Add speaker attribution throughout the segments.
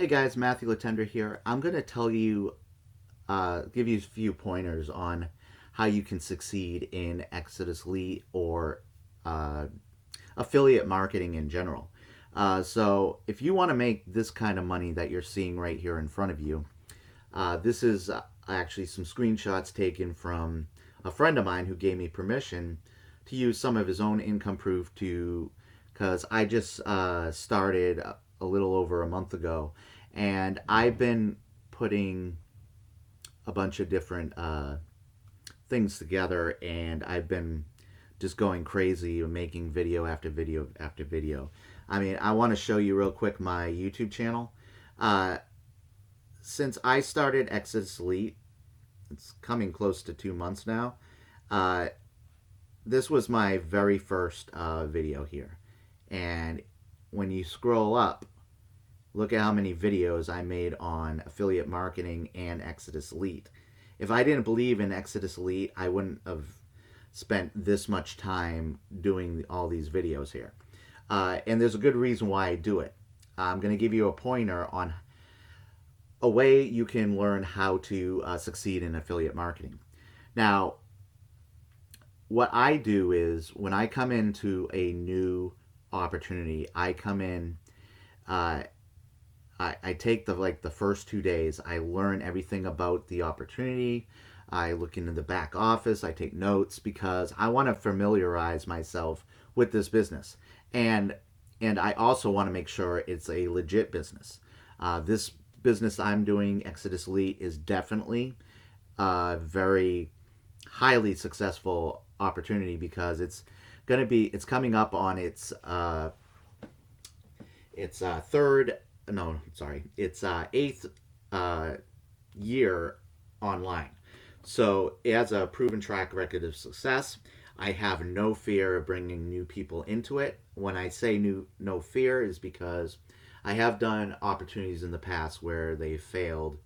Speaker 1: Hey guys, Matthew Letendre here. I'm going to give you a few pointers on how you can succeed in Exodus Elite or uh, affiliate marketing in general. So, if you want to make this kind of money that you're seeing right here in front of you, this is actually some screenshots taken from a friend of mine who gave me permission to use some of his own income proof because I just started a little over a month ago, and I've been putting a bunch of different things together, and I've been just going crazy making video after video after video. I mean, I want to show you real quick my YouTube channel. Uh, since I started Exitus Elite, it's coming close to 2 months now. Uh, this was my very first video here. And when you scroll up, look at how many videos I made on affiliate marketing and Exitus Elite. If I didn't believe in Exitus Elite, I wouldn't have spent this much time doing all these videos here. And there's a good reason why I do it. I'm going to give you a pointer on a way you can learn how to succeed in affiliate marketing. Now, what I do is when I come into a new opportunity, I come in, I take the first 2 days, I learn everything about the opportunity. I look into the back office, I take notes because I want to familiarize myself with this business. And I also want to make sure it's a legit business. This business I'm doing, Exodus Elite, is definitely a very highly successful opportunity because it's coming up on its third, no, sorry, its eighth year online. So it has a proven track record of success. I have no fear of bringing new people into it. When I say no fear is because I have done opportunities in the past where they failed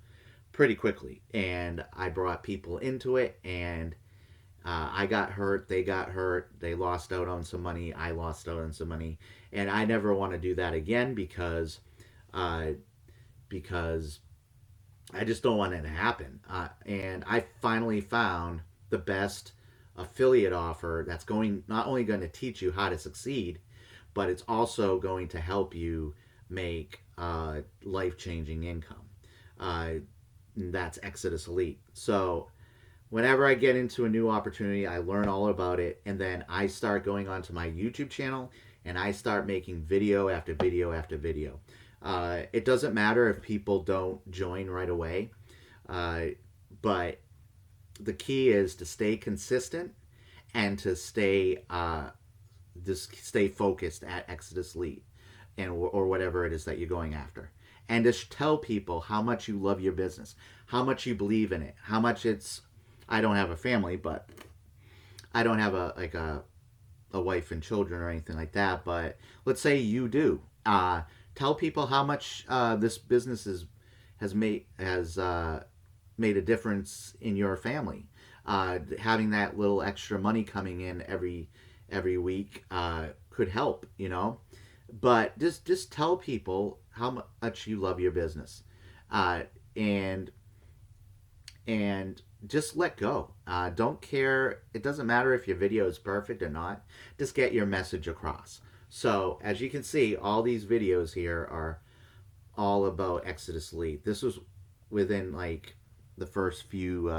Speaker 1: pretty quickly, and I brought people into it, and I got hurt, they got hurt, they lost out on some money, I lost out on some money, and I never want to do that again uh, because I just don't want it to happen. And I finally found the best affiliate offer that's going not only going to teach you how to succeed, but it's also going to help you make life changing income. Uh, that's Exodus Elite. So whenever I get into a new opportunity, I learn all about it, and then I start going onto my YouTube channel and I start making video after video after video. It doesn't matter if people don't join right away, uh, but the key is to stay consistent and to stay focused at Exodus Elite or whatever it is that you're going after, and just tell people how much you love your business, how much you believe in it, how much it's. I don't have a family, but I don't have a wife and children or anything like that. But let's say you do. Tell people how much this business has made a difference in your family. Having that little extra money coming in every week could help, But just tell people how much you love your business, and just let go. Don't care. It doesn't matter if your video is perfect or not. Just get your message across. So as you can see, all these videos here are all about Exodus Elite. This was within the first few,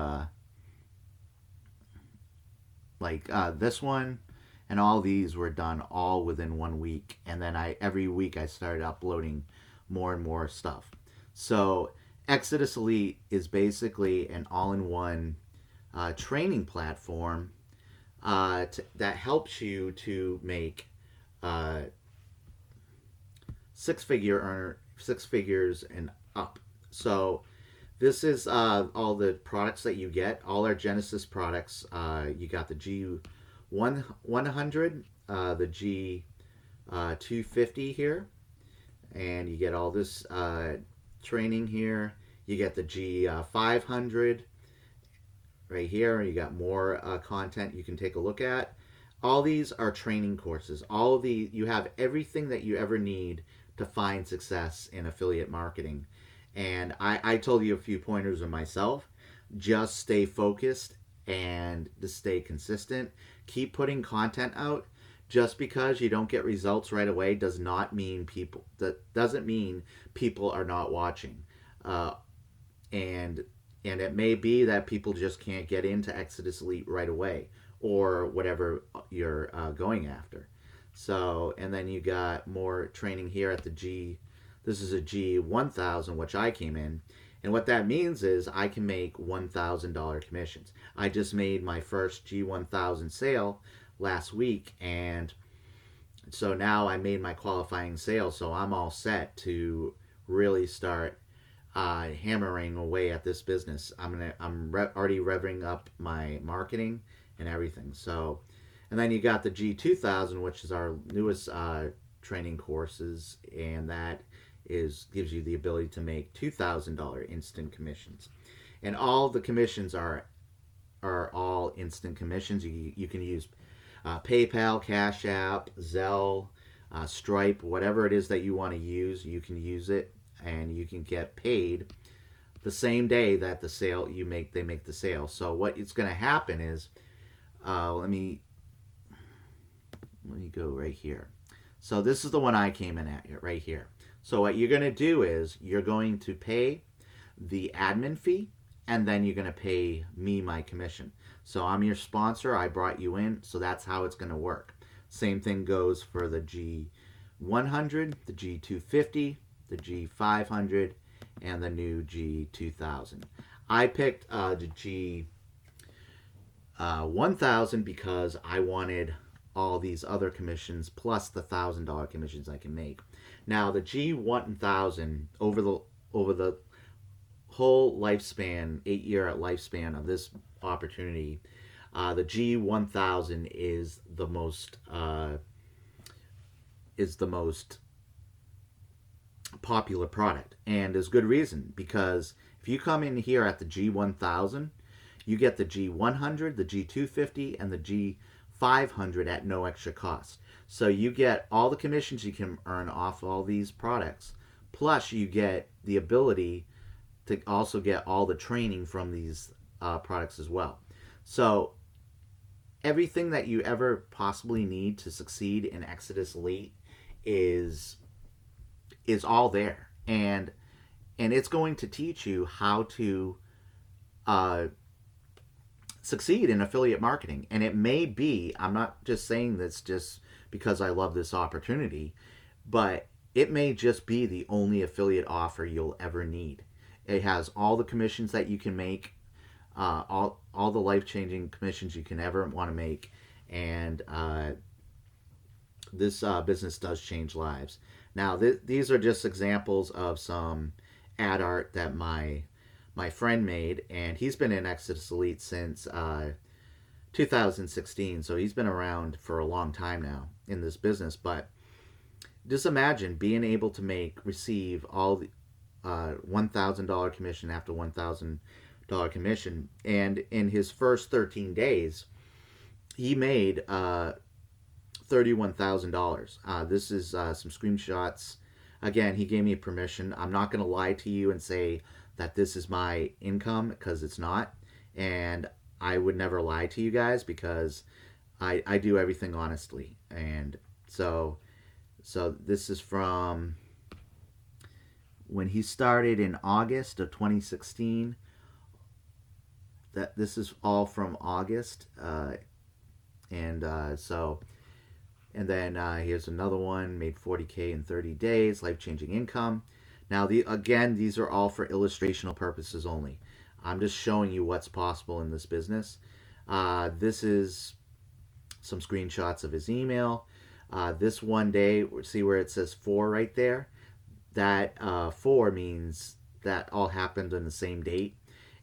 Speaker 1: this one and all these were done all within 1 week. And then every week I started uploading more and more stuff. So Exodus Elite is basically an all-in-one training platform that helps you to make six figures and up. So this is all the products that you get. All our Genesis products. You got the G100, the G250 here, and you get all this training here. You get the G500 right here. You got more content you can take a look at. All these are training courses. You have everything that you ever need to find success in affiliate marketing. And I told you a few pointers of myself. Just stay focused and to stay consistent. Keep putting content out. Just because you don't get results right away doesn't mean people are not watching. Uh, and and it may be that people just can't get into Exodus Elite right away, or whatever you're going after. So, and then you got more training here at the G. This is a G1000, which I came in. And what that means is I can make $1,000 commissions. I just made my first G1000 sale last week, and so now I made my qualifying sale, so I'm all set to really start hammering away at this business. Already revving up my marketing and everything. So, and then you got the G2000, which is our newest training courses, and that gives you the ability to make $2,000 instant commissions, and all the commissions are all instant commissions. You can use PayPal, Cash App, Zelle, Stripe, whatever it is that you want to use. You can use it, and you can get paid the same day that they make the sale. So what is going to happen is, let me go right here. So this is the one I came in at right here. So what you're going to do is you're going to pay the admin fee, and then you're going to pay me my commission. So I'm your sponsor. I brought you in, so that's how it's going to work. Same thing goes for the G100, the G250, the G500, and the new G2000. I picked the G1000 because I wanted all these other commissions plus the $1,000 commissions I can make. Now the G1000, over the whole lifespan, 8-year lifespan of this opportunity, the G1000 is the most popular product, and there's good reason, because if you come in here at the G1000, you get the G100, the G250, and the G500 at no extra cost. So you get all the commissions you can earn off all these products, plus you get the ability to also get all the training from these products as well. So everything that you ever possibly need to succeed in Exodus Elite is all there, and it's going to teach you how to succeed in affiliate marketing. And it may be, I'm not just saying this just because I love this opportunity, but it may just be the only affiliate offer you'll ever need. It has all the commissions that you can make, all the life-changing commissions you can ever want to make, and this business does change lives. Now, these are just examples of some ad art that my friend made, and he's been in Exodus Elite since 2016, so he's been around for a long time now in this business. But just imagine being able to receive all the $1,000 commission after $1,000 commission, and in his first 13 days, he made $31,000. This is some screenshots. Again, he gave me permission. I'm not going to lie to you and say that this is my income, because it's not, and I would never lie to you guys, because I do everything honestly. And so this is from when he started in August of 2016. This is all from August, and then here's another one, made $40K in 30 days, life-changing income. Now, these are all for illustrational purposes only. I'm just showing you what's possible in this business. This is some screenshots of his email. This one day, see where it says 4 right there? That 4 means that all happened on the same date.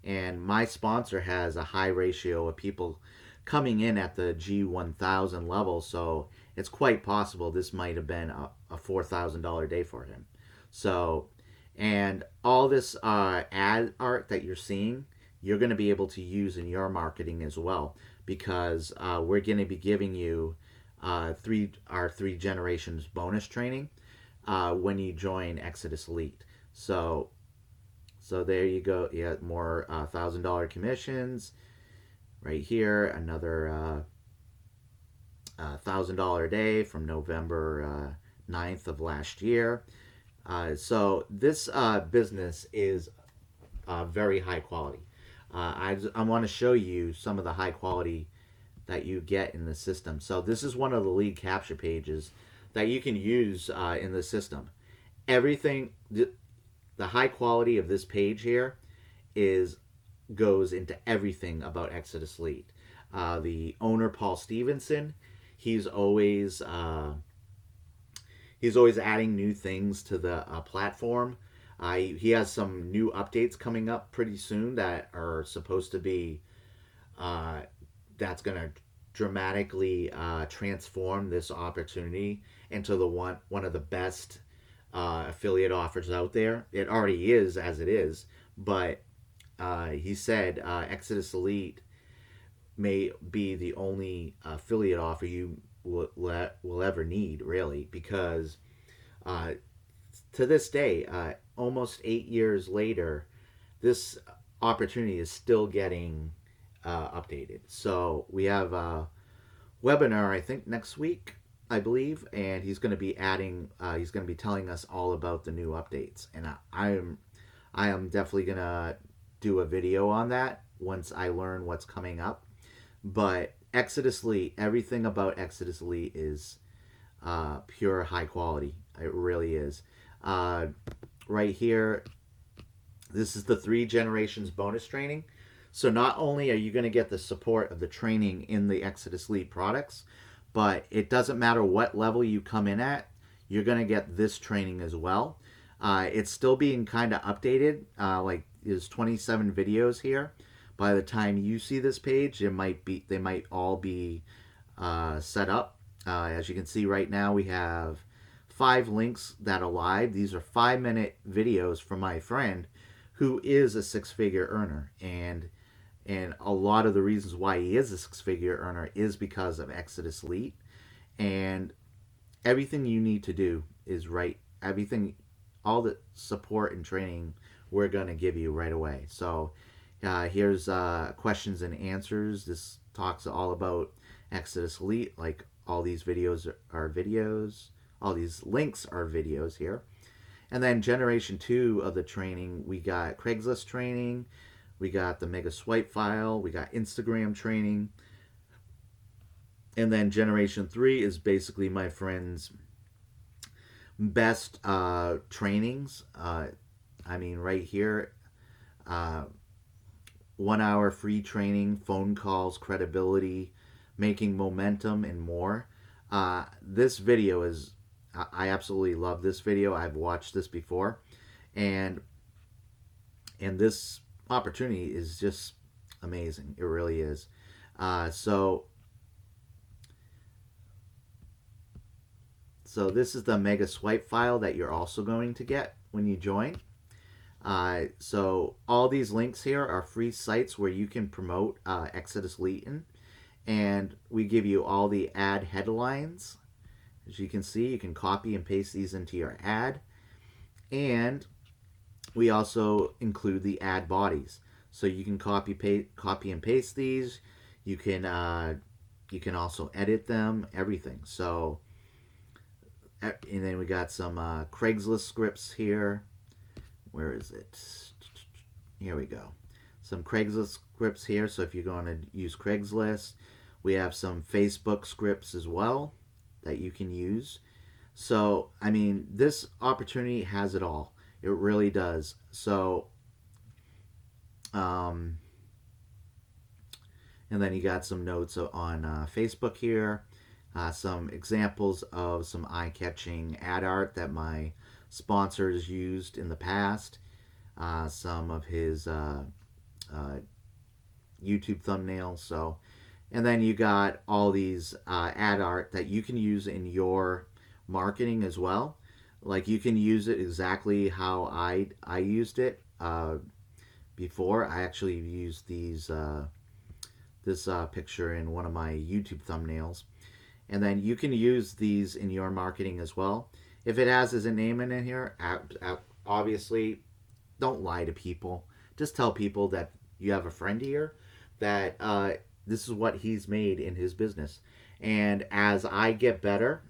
Speaker 1: And my sponsor has a high ratio of people coming in at the G1000 level, so it's quite possible this might have been a $4,000 day for him. So, and all this ad art that you're seeing, you're going to be able to use in your marketing as well, because we're going to be giving you our 3 generations bonus training. when you join Exitus Elite. So there you go. Yeah, more $1,000 commissions right here. Another $1,000 a day from November 9th of last year. So this business is very high quality. I want to show you some of the high quality that you get in the system. So this is one of the lead capture pages that you can use in the system. Everything, the high quality of this page here is goes into everything about Exitus Elite. The owner, Paul Stevenson, he's always adding new things to the platform. He has some new updates coming up pretty soon that are supposed to be that's going to dramatically transform this opportunity into the one of the best affiliate offers out there. It already is as it is, but he said Exitus Elite may be the only affiliate offer you will ever need, really, because to this day, almost 8 years later, this opportunity is still getting updated. So we have a webinar, I think, next week, I believe, and he's going to be adding. He's going to be telling us all about the new updates, and I am definitely going to do a video on that once I learn what's coming up. But Exitus Elite, everything about Exitus Elite is pure high quality. It really is. Right here, this is the 3 generations bonus training. So not only are you going to get the support of the training in the Exitus Elite products, but it doesn't matter what level you come in at, you're going to get this training as well. It's still being kind of updated. Like there's 27 videos here. By the time you see this page, they might all be set up. As you can see right now, we have 5 links that are live. These are 5-minute videos from my friend who is a 6-figure earner, and a lot of the reasons why he is a 6-figure earner is because of Exitus Elite. And everything you need to do is right. Everything, all the support and training we're going to give you right away. So here's questions and answers. This talks all about Exitus Elite. Like all these videos are videos. All these links are videos here. And then generation 2 of the training, we got Craigslist training. We got the mega swipe file. We got Instagram training. And then generation 3 is basically my friend's best trainings. I mean, right here, 1 hour free training, phone calls, credibility, making momentum, and more. This video is, I absolutely love this video. I've watched this before, and this opportunity is just amazing. It really is. So this is the mega swipe file that you're also going to get when you join. So all these links here are free sites where you can promote Exitus Elite, and we give you all the ad headlines. As you can see, you can copy and paste these into your ad, and we also include the ad bodies, so you can copy and paste these. You can also edit them, everything. So, and then we got some Craigslist scripts here. Where is it? Here we go. Some Craigslist scripts here. So if you're going to use Craigslist, we have some Facebook scripts as well that you can use. So, I mean, this opportunity has it all. It really does. So, and then you got some notes on Facebook here. Some examples of some eye-catching ad art that my sponsors used in the past. Some of his YouTube thumbnails. So, and then you got all these ad art that you can use in your marketing as well. Like you can use it exactly how I used it before. I actually used this picture in one of my YouTube thumbnails. And then you can use these in your marketing as well. If it has his name in it here, obviously, don't lie to people. Just tell people that you have a friend here, that this is what he's made in his business. And as I get better,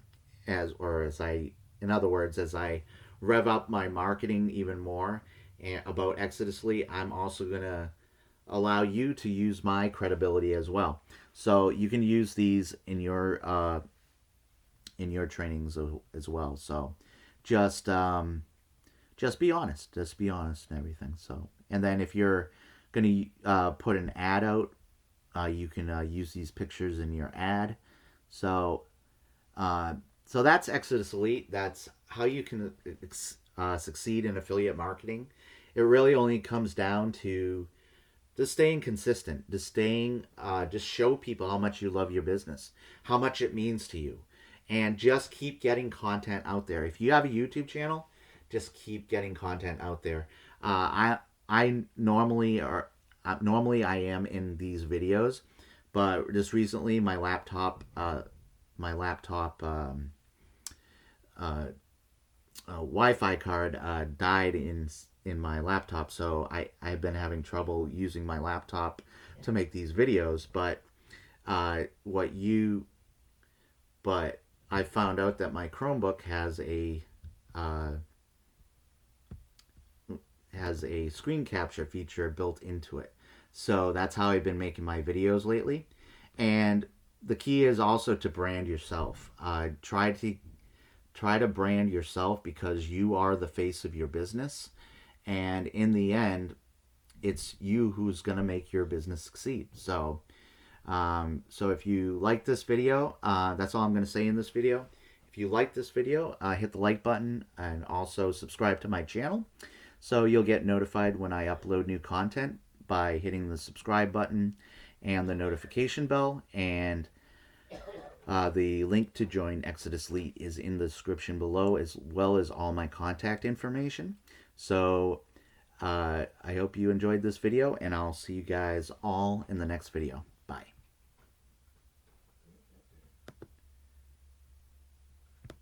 Speaker 1: in other words, as I rev up my marketing even more about Exodus Lee, I'm also going to allow you to use my credibility as well. So you can use these in your trainings as well. So just just be honest. Just be honest and everything. So, and then if you're going to put an ad out, you can use these pictures in your ad. So, so that's Exodus Elite. That's how you can succeed in affiliate marketing. It really only comes down to just staying consistent, just show people how much you love your business, how much it means to you, and just keep getting content out there. If you have a YouTube channel, just keep getting content out there. I normally I am in these videos, but just recently my laptop Wi-Fi card died in my laptop, so I've been having trouble using my laptop to make these videos. But but I found out that my Chromebook has a screen capture feature built into it. So that's how I've been making my videos lately. And the key is also to brand yourself. Try to brand yourself, because you are the face of your business, and in the end, it's you who's going to make your business succeed. So so if you like this video, that's all I'm going to say in this video. If you like this video, hit the like button and also subscribe to my channel, so you'll get notified when I upload new content by hitting the subscribe button and the notification bell. And the link to join Exodus Elite is in the description below, as well as all my contact information. So I hope you enjoyed this video, and I'll see you guys all in the next video. Bye.